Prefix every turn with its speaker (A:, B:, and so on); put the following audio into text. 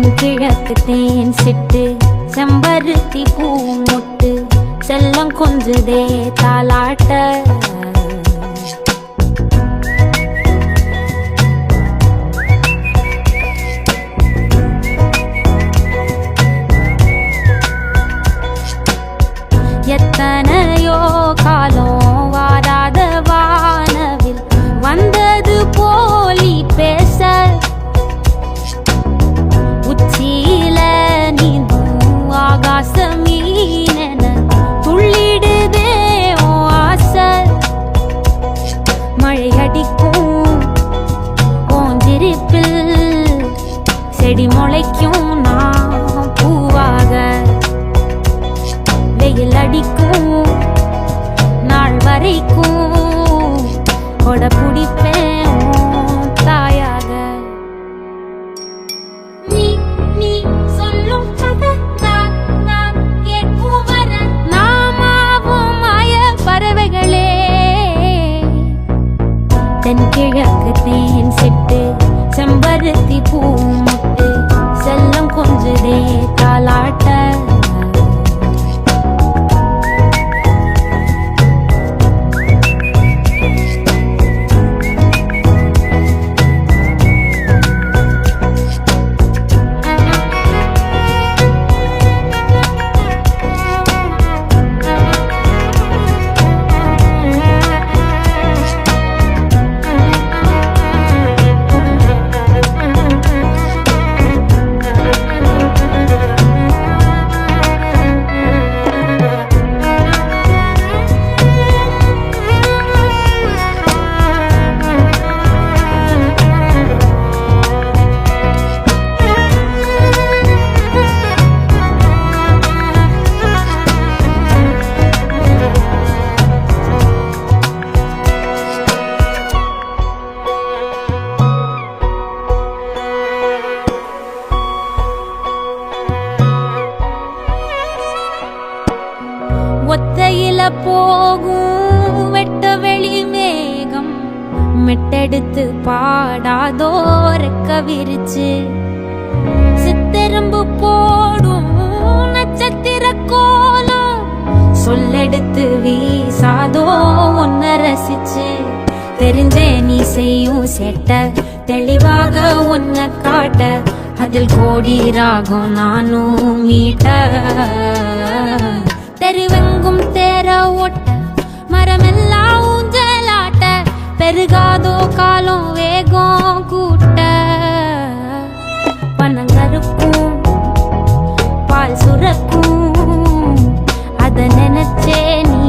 A: தென்கிழக்கு தேன் சிட்டு செம்பருத்தி பூ முட்டு செல்லம் கொஞ்சதே தாலாட்ட எத்தனையோ காலம் வாராத வானவில் வந்தது போலி பேச உச்சியில நீந்தும் ஆகாச மீனென துள்ளிடுதே ஓ ஆசை மழையடிக்கும் ஓஞ்சிரிப்பில் செடி முளைக்கும் நான் பூவாக வெயில் அடிக்கும் நாள் வரைக்கும் கொட பிடிப்பேன் தாயாக நீ நீ சொல்லும் கதை நான் கேட்கும் வர நாமாவும் மாய பறவைகளே தென்கிழக்கு தேன் சிட்டு செம்பருத்தி பூ முட்டு செல்லம் கொஞ்சதே தாலாட்ட ஒத்தையில போகும் வெட்ட வெளி மேகம் மெட்டெடுத்து பாடாதோ ரெக்க விரிச்சு சித்தெரும்பு போடும் நட்சத்திர கோலம் சொல்லெடுத்து வீசாதோ ஒன்ன ரசிச்சு தெரிஞ்சே நீ செய்யும் சேட்ட தெளிவாக உன்னை காட்ட அதில் கோடி ராகம் நானும் மீட்ட தெருவெங்கும் தேர ஓட்ட மரமெல்லாம் ஊஞ்சலாட்ட பெருகாதோ காலம் வேகம் கூட்ட பனங்கருக்கும் பால் சுரக்கும் அத நினைச்சே நீ